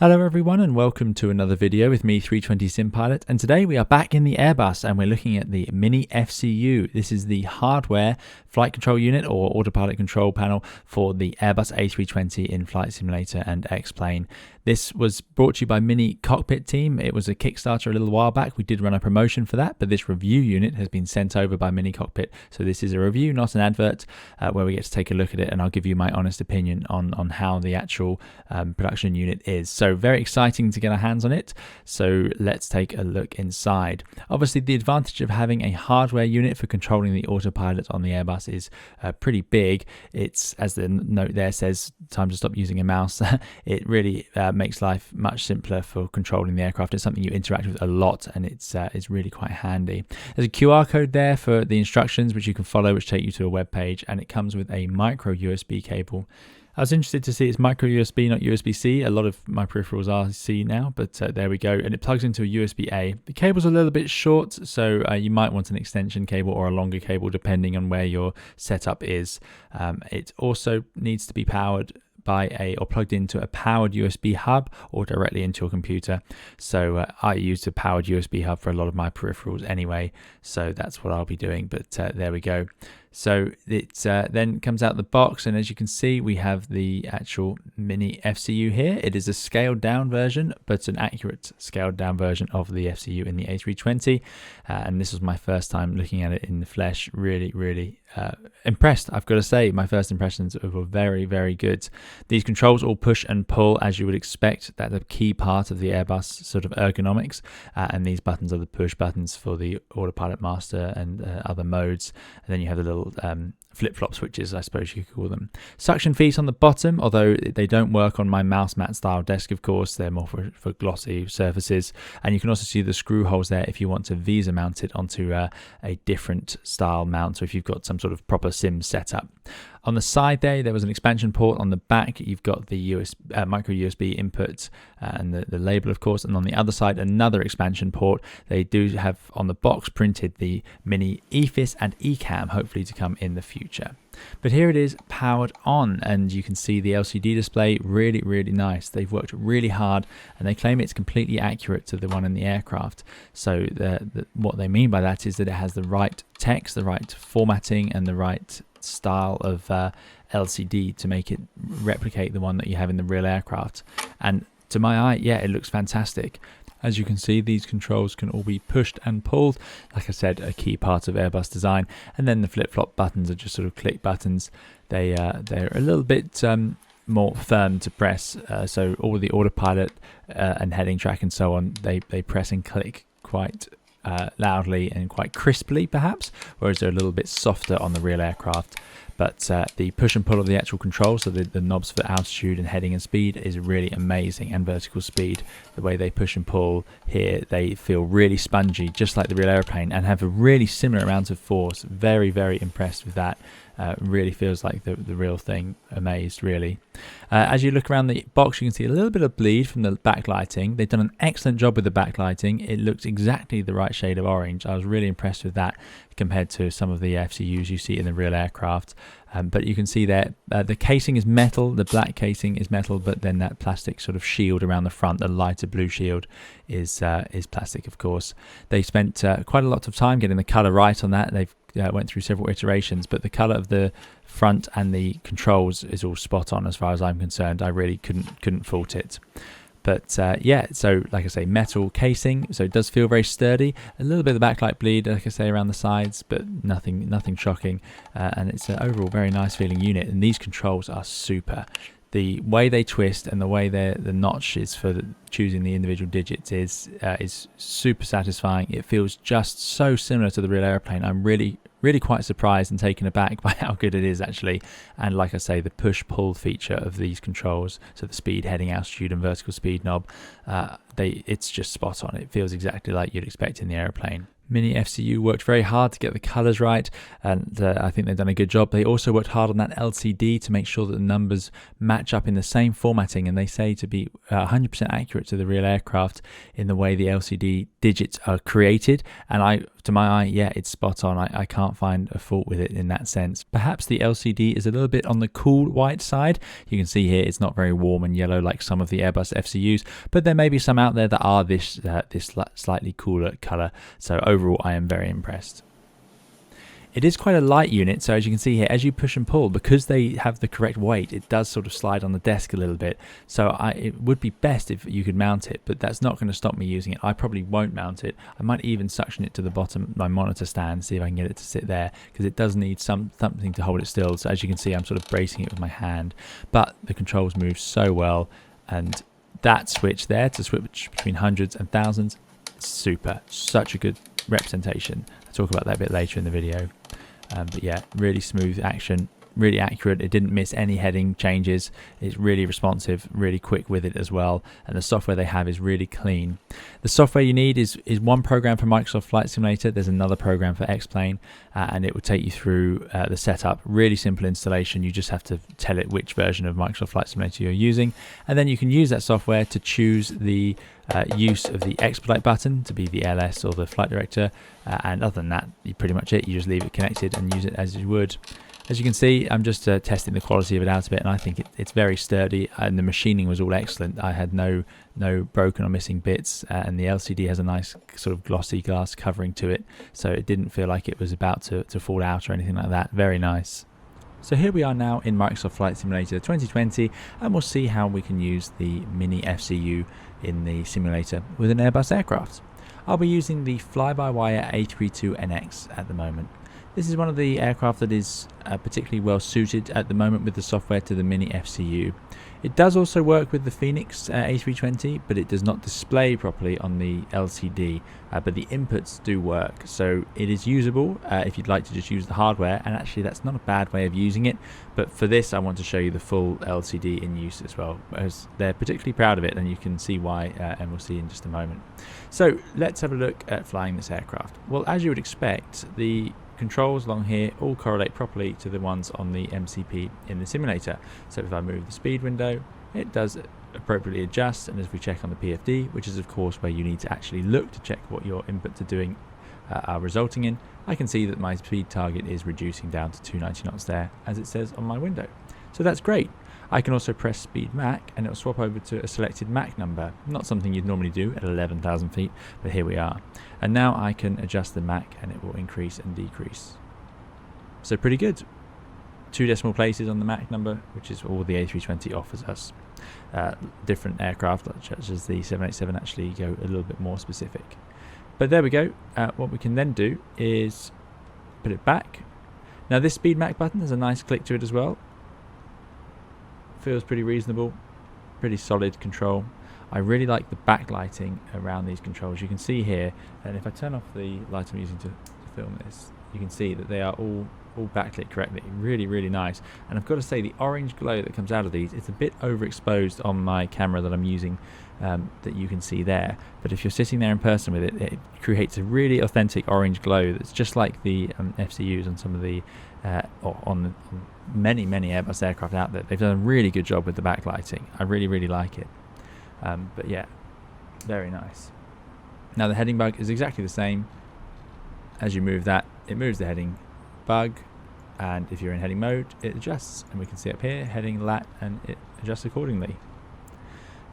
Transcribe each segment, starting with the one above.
Hello everyone and welcome to another video with me, 320 SimPilot, and today we are back in the Airbus and we're looking at the Mini FCU. This is the hardware flight control unit or autopilot control panel for the Airbus A320 in Flight Simulator and X Plane. This was brought to you by Mini Cockpit team. It was a Kickstarter a little while back. We did run a promotion for that, but this review unit has been sent over by Mini Cockpit. So this is a review, not an advert, where we get to take a look at it and I'll give you my honest opinion on how the actual production unit is. So very exciting to get our hands on it. So let's take a look inside. Obviously, the advantage of having a hardware unit for controlling the autopilot on the Airbus is pretty big. It's, as the note there says, time to stop using a mouse. It really makes life much simpler for controlling the aircraft. It's something you interact with a lot and it's really quite handy. There's a QR code there for the instructions which you can follow, which take you to a web page, and it comes with a micro USB cable. I was interested to see it's micro USB, not USB-C. A lot of my peripherals are C now, but there we go. And it plugs into a USB-A. The cable's a little bit short, so you might want an extension cable or a longer cable depending on where your setup is. It also needs to be powered by or plugged into a powered USB hub or directly into your computer. So I use a powered USB hub for a lot of my peripherals anyway, so that's what I'll be doing. But there we go. So it then comes out the box, and as you can see, we have the actual Mini FCU here. It is a scaled down version, but an accurate scaled down version of the FCU in the A320. And this was my first time looking at it in the flesh. Really impressed, I've got to say. My first impressions were very, very good. These controls all push and pull as you would expect. That's a key part of the Airbus sort of ergonomics. And these buttons are the push buttons for the autopilot master and other modes. And then you have the little flip-flop switches, I suppose you could call them. Suction feet on the bottom, although they don't work on my mouse mat style desk, of course. They're more for glossy surfaces. And you can also see the screw holes there if you want to visa mount it onto a different style mount, so if you've got some sort of proper sim setup. On the side there was an expansion port. On the back, you've got the micro USB input and the label, of course. And on the other side, another expansion port. They do have on the box printed the Mini EFIS and ECAM, hopefully to come in the future. But here it is powered on, and you can see the LCD display. Really nice. They've worked really hard, and they claim it's completely accurate to the one in the aircraft. So what they mean by that is that it has the right text, the right formatting, and the right style of LCD to make it replicate the one that you have in the real aircraft. And to my eye, yeah, it looks fantastic. As you can see, these controls can all be pushed and pulled. Like I said, a key part of Airbus design. And then the flip-flop buttons are just sort of click buttons. They're a little bit more firm to press. So all the autopilot and heading track and so on, they press and click quite loudly and quite crisply, perhaps, whereas they're a little bit softer on the real aircraft. But the push and pull of the actual control, so the knobs for altitude and heading and speed, is really amazing, and vertical speed. The way they push and pull here, they feel really spongy, just like the real airplane, and have a really similar amount of force. Very impressed with that. Really feels like the real thing. Amazed, really. As you look around the box, you can see a little bit of bleed from the backlighting. They've done an excellent job with the backlighting. It looks exactly the right shade of orange. I was really impressed with that compared to some of the FCUs you see in the real aircraft. But you can see there the casing is metal, the black casing is metal, but then that plastic sort of shield around the front, the lighter blue shield, is plastic, of course. They spent quite a lot of time getting the colour right on that. They've went through several iterations, but the colour of the front and the controls is all spot on as far as I'm concerned. I really couldn't fault it. But yeah, so like I say, metal casing, so it does feel very sturdy. A little bit of the backlight bleed, like I say, around the sides, but nothing shocking. And it's an overall very nice feeling unit. And these controls are super. The way they twist and the way the notch is for choosing the individual digits is super satisfying. It feels just so similar to the real airplane. I'm really quite surprised and taken aback by how good it is, actually. And like I say, the push-pull feature of these controls, so the speed, heading, altitude, and vertical speed knob, it's just spot on. It feels exactly like you'd expect in the airplane. Mini FCU worked very hard to get the colors right, and I think they've done a good job. They also worked hard on that LCD to make sure that the numbers match up in the same formatting, and they say to be 100% accurate to the real aircraft in the way the LCD digits are created. And to my eye, yeah, it's spot on. I can't find a fault with it in that sense. Perhaps the LCD is a little bit on the cool white side. You can see here it's not very warm and yellow like some of the Airbus FCUs, but there may be some out there that are this slightly cooler color. So overall, I am very impressed. It is quite a light unit, so as you can see here, as you push and pull, because they have the correct weight, it does sort of slide on the desk a little bit. So it would be best if you could mount it, but that's not going to stop me using it. I probably won't mount it. I might even suction it to the bottom of my monitor stand, see if I can get it to sit there, because it does need something to hold it still. So as you can see, I'm sort of bracing it with my hand, but the controls move so well, and that switch there to switch between hundreds and thousands, super, such a good representation. I'll talk about that a bit later in the video. But yeah, really smooth action, really accurate. It didn't miss any heading changes. It's really responsive, really quick with it as well, and the software they have is really clean. The software you need is one program for Microsoft Flight Simulator. There's another program for X Plane, and it will take you through the setup. Really simple installation. You just have to tell it which version of Microsoft Flight Simulator you're using, and then you can use that software to choose the use of the expedite button to be the LS or the flight director, and other than that, pretty much it. You just leave it connected and use it as you would. As you can see, I'm just testing the quality of it out a bit, and I think it's very sturdy, and the machining was all excellent. I had no broken or missing bits, and the LCD has a nice sort of glossy glass covering to it, so it didn't feel like it was about to fall out or anything like that. Very nice. So here we are now in Microsoft Flight Simulator 2020, and we'll see how we can use the Mini FCU in the simulator with an Airbus aircraft. I'll be using the fly-by-wire A32NX at the moment. This is one of the aircraft that is particularly well suited at the moment with the software to the Mini FCU. It does also work with the Phoenix A320, but it does not display properly on the LCD, but the inputs do work. So it is usable if you'd like to just use the hardware, and actually that's not a bad way of using it. But for this, I want to show you the full LCD in use as well, as they're particularly proud of it, and you can see why, and we'll see in just a moment. So let's have a look at flying this aircraft. Well, as you would expect, the controls along here all correlate properly to the ones on the MCP in the simulator. So if I move the speed window, it does appropriately adjust, and as we check on the PFD, which is of course where you need to actually look to check what your inputs are doing, are resulting in, I can see that my speed target is reducing down to 290 knots there, as it says on my window. So that's great. I can also press speed Mach and it will swap over to a selected Mach number. Not something you'd normally do at 11,000 feet, but here we are. And now I can adjust the Mach and it will increase and decrease. So pretty good. 2 decimal places on the Mach number, which is all the A320 offers us. Different aircraft, such as the 787, actually go a little bit more specific. But there we go. What we can then do is put it back. Now this speed Mach button has a nice click to it as well. Feels pretty reasonable, pretty solid control. I really like the backlighting around these controls. You can see here, and if I turn off the light I'm using to film this, you can see that they are all backlit correctly. Really, really nice. And I've got to say, the orange glow that comes out of these, it's a bit overexposed on my camera that I'm using, that you can see there. But if you're sitting there in person with it, it creates a really authentic orange glow that's just like the FCUs on some of the on many Airbus aircraft out there. They've done a really good job with the backlighting. I really, really like it. But yeah, very nice. Now the heading bug is exactly the same. As you move that, it moves the heading bug, and if you're in heading mode, it adjusts, and we can see up here heading lat, and it adjusts accordingly.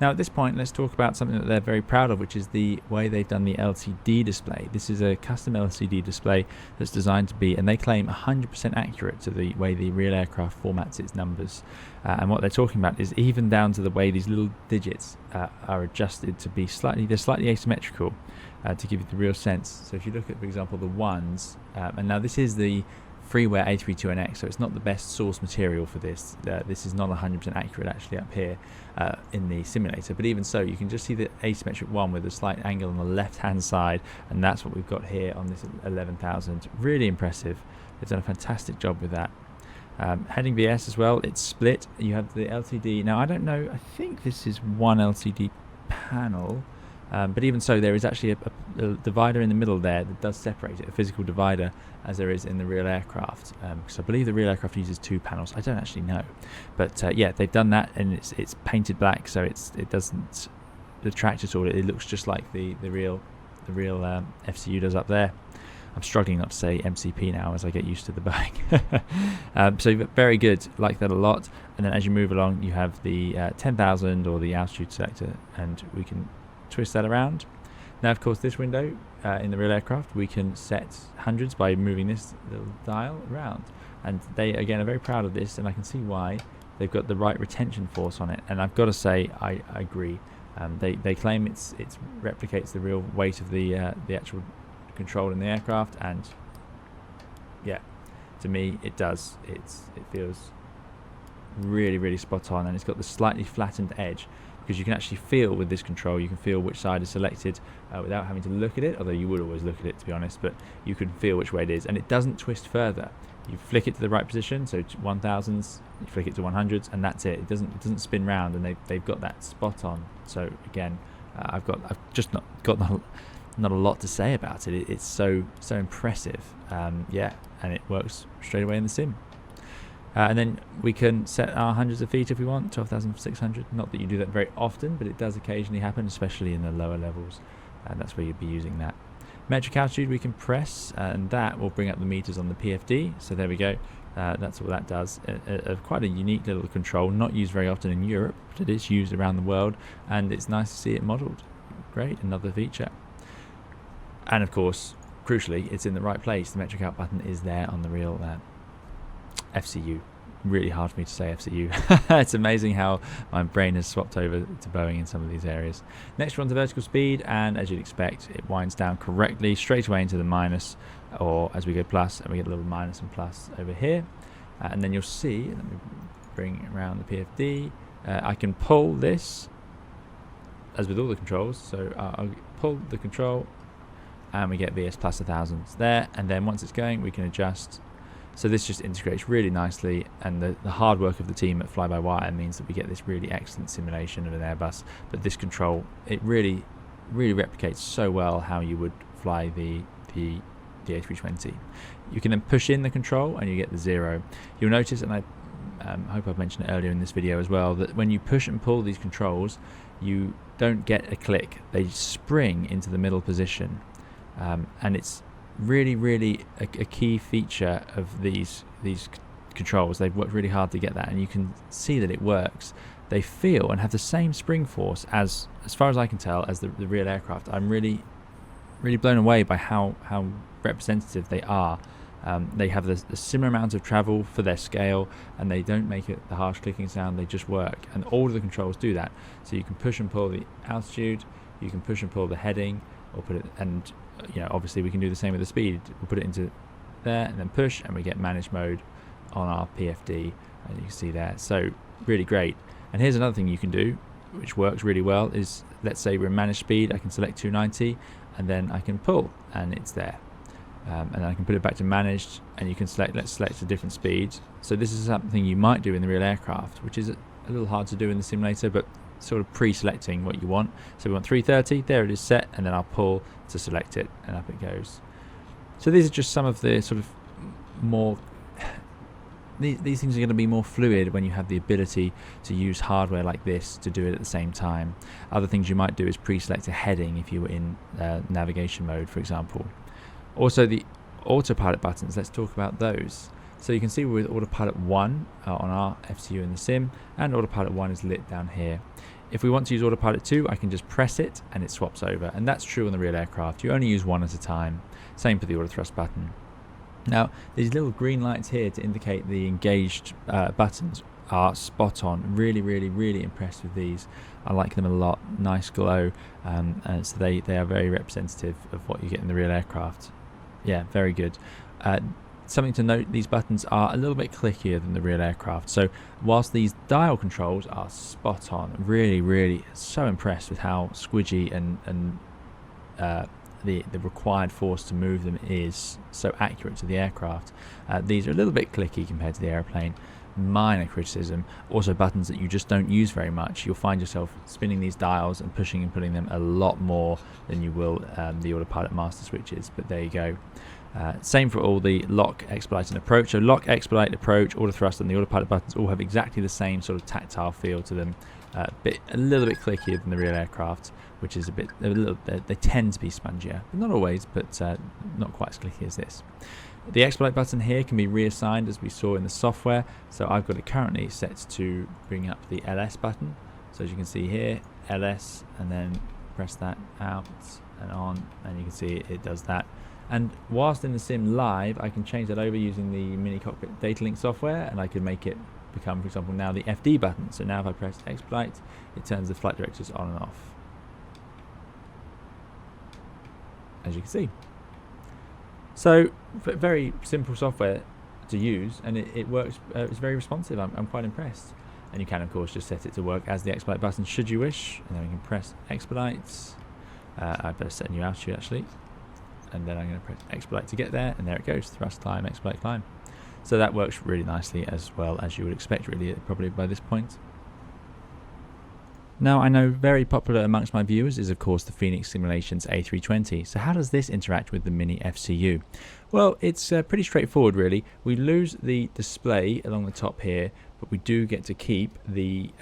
Now at this point, let's talk about something that they're very proud of, which is the way they've done the LCD display. This is a custom LCD display that's designed to be, and they claim 100% accurate to the way the real aircraft formats its numbers. And what they're talking about is even down to the way these little digits are adjusted to be they're slightly asymmetrical, to give you the real sense. So if you look at, for example, the ones, and now this is the freeware A32NX, so it's not the best source material for this. This is not 100% accurate actually up here in the simulator, but even so, you can just see the asymmetric one with a slight angle on the left hand side, and that's what we've got here on this 11,000. Really impressive. They've done a fantastic job with that. Heading VS as well, it's split. You have the LCD. Now I don't know, I think this is one LCD panel, But even so, there is actually a divider in the middle there that does separate it, a physical divider, as there is in the real aircraft. Because I believe the real aircraft uses 2 panels. I don't actually know, but yeah, they've done that, and it's painted black, so it doesn't detract at all. It looks just like the real FCU does up there. I'm struggling not to say MCP now as I get used to the Boeing. So very good, like that a lot. And then as you move along, you have the 10,000 or the altitude selector, and we can twist that around. Now, of course, this window in the real aircraft, we can set hundreds by moving this little dial around. And they, again, are very proud of this, and I can see why. They've got the right retention force on it, and I've got to say, I agree. They claim it replicates the real weight of the actual control in the aircraft, and yeah, to me it does. It feels really spot on, and it's got the slightly flattened edge, because you can actually feel with this control, you can feel which side is selected without having to look at it, although you would always look at it, to be honest, but you can feel which way it is, and it doesn't twist further. You flick it to the right position, so 1000s, you flick it to 100s, and that's it. It doesn't spin round, and they've got that spot on. So again, I've just not a lot to say about it. It's so impressive. Yeah, and it works straight away in the sim. And then we can set our hundreds of feet if we want, 12,600. Not that you do that very often, but it does occasionally happen, especially in the lower levels, and that's where you'd be using that. Metric altitude we can press, and that will bring up the meters on the PFD. So there we go. That's what that does. Quite a unique little control, not used very often in Europe, but it is used around the world, and it's nice to see it modelled. Great, another feature. And of course, crucially, it's in the right place. The metric out button is there on the real FCU. Really hard for me to say FCU. It's amazing how my brain has swapped over to Boeing in some of these areas. Next we're on to vertical speed, and as you'd expect, it winds down correctly straight away into the minus, or as we go plus, and we get a little minus and plus over here. And then you'll see, let me bring around the PFD, I can pull this, as with all the controls, so I'll pull the control, and we get VS plus 1000s there, and then once it's going, we can adjust. So this just integrates really nicely, and the hard work of the team at Fly-by-Wire means that we get this really excellent simulation of an Airbus. But this control, it really replicates so well how you would fly the A320. You can then push in the control and you get the 0. You'll notice, and I hope I've mentioned it earlier in this video as well, that when you push and pull these controls, you don't get a click. They spring into the middle position, and it's really a key feature of these controls. They've worked really hard to get that, and you can see that it works. They feel and have the same spring force as far as I can tell, as the real aircraft. I'm really blown away by how representative they are. They have the similar amount of travel for their scale, and they don't make it the harsh clicking sound. They just work, and all of the controls do that. So you can push and pull the altitude, you can push and pull the heading, or put it, and obviously we can do the same with the speed. We'll put it into there and then push, and we get managed mode on our PFD, as you can see there. So really great. And here's another thing you can do, which works really well, is let's say we're in managed speed, I can select 290, and then I can pull, and it's there. And then I can put it back to managed, and you can let's select a different speed. So this is something you might do in the real aircraft, which is a little hard to do in the simulator, but sort of pre-selecting what you want. So we want 330, there it is set, and then I'll pull to select it, and up it goes. So these are just some of the sort of more these things are going to be more fluid when you have the ability to use hardware like this to do it at the same time. Other things you might do is pre-select a heading if you were in navigation mode, for example. Also the autopilot buttons, let's talk about those. So you can see with autopilot 1 on our FCU in the sim, and autopilot 1 is lit down here. If we want to use autopilot 2, I can just press it and it swaps over, and that's true on the real aircraft. You only use one at a time. Same for the auto thrust button. Now these little green lights here to indicate the engaged buttons are spot on. Really impressed with these. I like them a lot. Nice glow, and so they are very representative of what you get in the real aircraft. Yeah, very good. Something to note, these buttons are a little bit clickier than the real aircraft. So whilst these dial controls are spot on, really so impressed with how squidgy and the required force to move them is so accurate to the aircraft. These are a little bit clicky compared to the airplane. minor criticism, also buttons that you just don't use very much, you'll find yourself spinning these dials and pushing and pulling them a lot more than you will the autopilot master switches. But there you go. Same for all the lock, expedite and approach. So lock, expedite, approach, auto thrust and the autopilot buttons all have exactly the same sort of tactile feel to them. A little bit clickier than the real aircraft, which is they tend to be spongier, but not always, but not quite as clicky as this. The expedite button here can be reassigned as we saw in the software. So I've got it currently set to bring up the LS button. So as you can see here, LS, and then press that out and on, and you can see it does that. And whilst in the sim live, I can change that over using the Mini Cockpit data link software, and I can make it become, for example, now the FD button. So now if I press expedite, it turns the flight directors on and off, as you can see. So very simple software to use, and it works. It's very responsive. I'm quite impressed. And you can of course just set it to work as the expedite button should you wish, and then we can press expedite. I better set a new altitude actually, and then I'm going to press expedite to get there, and there it goes, thrust climb, expedite climb. So that works really nicely, as well as you would expect really probably by this point. Now I know very popular amongst my viewers is of course the Phoenix Simulations A320. So how does this interact with the Mini FCU? Well, it's pretty straightforward really. We lose the display along the top here, but we do get to keep the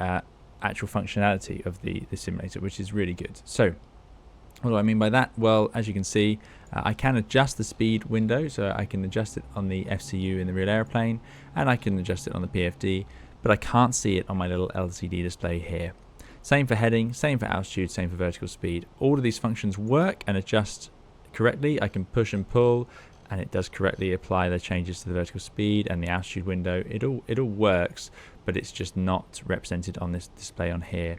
actual functionality of the simulator, which is really good. So what do I mean by that? Well, as you can see, I can adjust the speed window, so I can adjust it on the FCU in the real airplane, and I can adjust it on the PFD, but I can't see it on my little LCD display here. Same for heading, same for altitude, same for vertical speed. All of these functions work and adjust correctly. I can push and pull, and it does correctly apply the changes to the vertical speed and the altitude window. It all works, but it's just not represented on this display on here.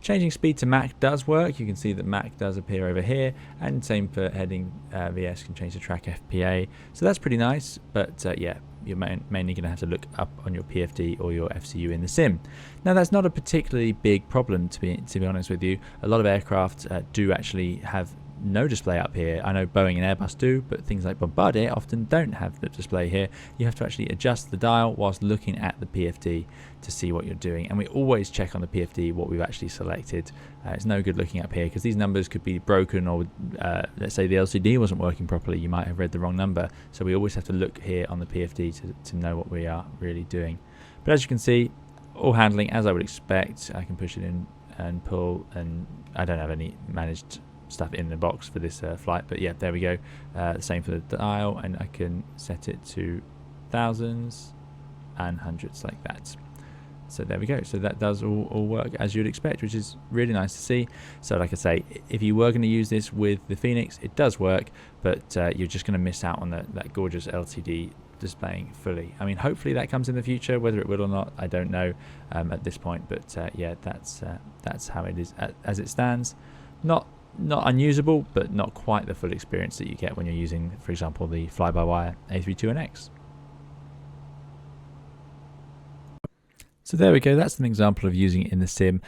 Changing speed to Mach does work. You can see that Mach does appear over here, and same for heading. VS can change the track FPA, so that's pretty nice. But yeah, you're mainly going to have to look up on your PFD or your FCU in the sim. Now that's not a particularly big problem, to be honest with you. A lot of aircraft do actually have no display up here. I know Boeing and Airbus do, but things like Bombardier often don't have the display here. You have to actually adjust the dial whilst looking at the PFD to see what you're doing, and we always check on the PFD what we've actually selected. It's no good looking up here because these numbers could be broken, or let's say the LCD wasn't working properly, you might have read the wrong number. So we always have to look here on the PFD to know what we are really doing. But as you can see, all handling as I would expect. I can push it in and pull, and I don't have any managed stuff in the box for this flight, but yeah, there we go. Same for the dial, and I can set it to thousands and hundreds like that. So there we go. So that does all work as you'd expect, which is really nice to see. So like I say, if you were going to use this with the Phoenix, it does work, but you're just going to miss out on that gorgeous LCD displaying fully. I mean, hopefully that comes in the future. Whether it will or not, I don't know at this point, but yeah, that's how it is as it stands. Not unusable, but not quite the full experience that you get when you're using, for example, the fly-by-wire A320nx. So there we go, that's an example of using it in the sim.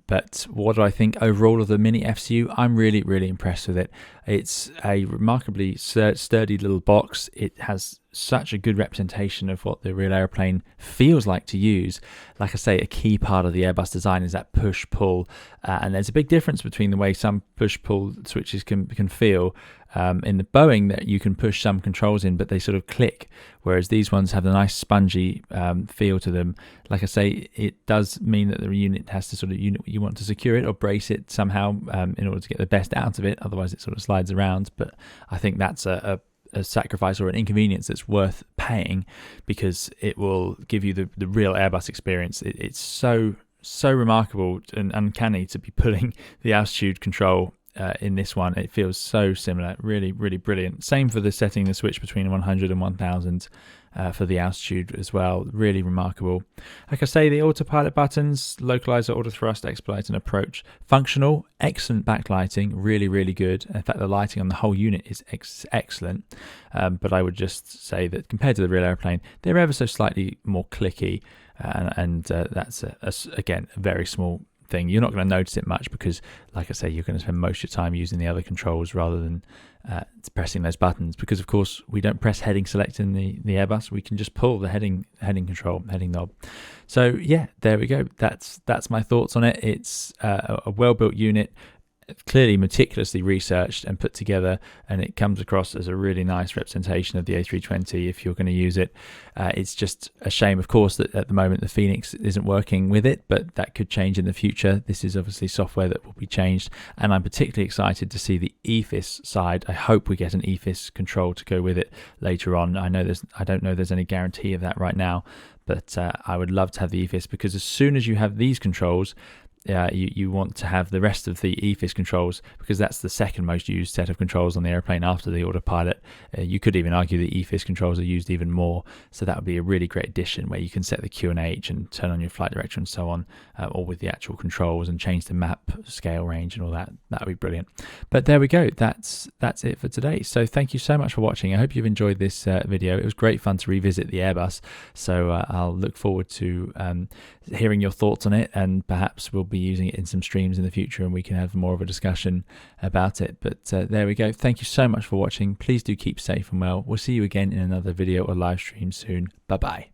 But what do I think overall of the Mini FCU? I'm really impressed with it. It's a remarkably sturdy little box. It has such a good representation of what the real airplane feels like to use. Like I say, a key part of the Airbus design is that push-pull, and there's a big difference between the way some push-pull switches can feel. In the Boeing, that you can push some controls in, but they sort of click, whereas these ones have a nice spongy feel to them. Like I say, it does mean that the unit has to you want to secure it or brace it somehow in order to get the best out of it, otherwise it sort of slides around. But I think that's a sacrifice or an inconvenience that's worth paying, because it will give you the real Airbus experience. It's so remarkable and uncanny to be pulling the altitude control in this one. It feels so similar, really brilliant. Same for the setting the switch between 100 and 1000 for the altitude as well, really remarkable. Like I say, the autopilot buttons, localizer, auto thrust, expedite and approach, functional, excellent backlighting, really good. In fact, the lighting on the whole unit is excellent, but I would just say that compared to the real airplane, they're ever so slightly more clicky, and that's again a very small thing. You're not going to notice it much because, like I say, you're going to spend most of your time using the other controls rather than pressing those buttons, because of course we don't press heading select in the Airbus. We can just pull the heading knob. So yeah, there we go. That's my thoughts on it. It's a well-built unit, clearly meticulously researched and put together, and it comes across as a really nice representation of the A320 if you're going to use it. It's just a shame, of course, that at the moment the Phoenix isn't working with it, but that could change in the future. This is obviously software that will be changed, and I'm particularly excited to see the EFIS side. I hope we get an EFIS control to go with it later on. I don't know there's any guarantee of that right now, but I would love to have the EFIS, because as soon as you have these controls, you want to have the rest of the EFIS controls, because that's the second most used set of controls on the airplane after the autopilot. You could even argue the EFIS controls are used even more, so that would be a really great addition where you can set the QNH and turn on your flight director and so on, all with the actual controls, and change the map scale range and all that. That would be brilliant. But there we go, that's it for today. So thank you so much for watching. I hope you've enjoyed this video. It was great fun to revisit the Airbus, so I'll look forward to hearing your thoughts on it, and perhaps we'll be using it in some streams in the future and we can have more of a discussion about it. But there we go. Thank you so much for watching. Please do keep safe and well. We'll see you again in another video or live stream soon. Bye bye.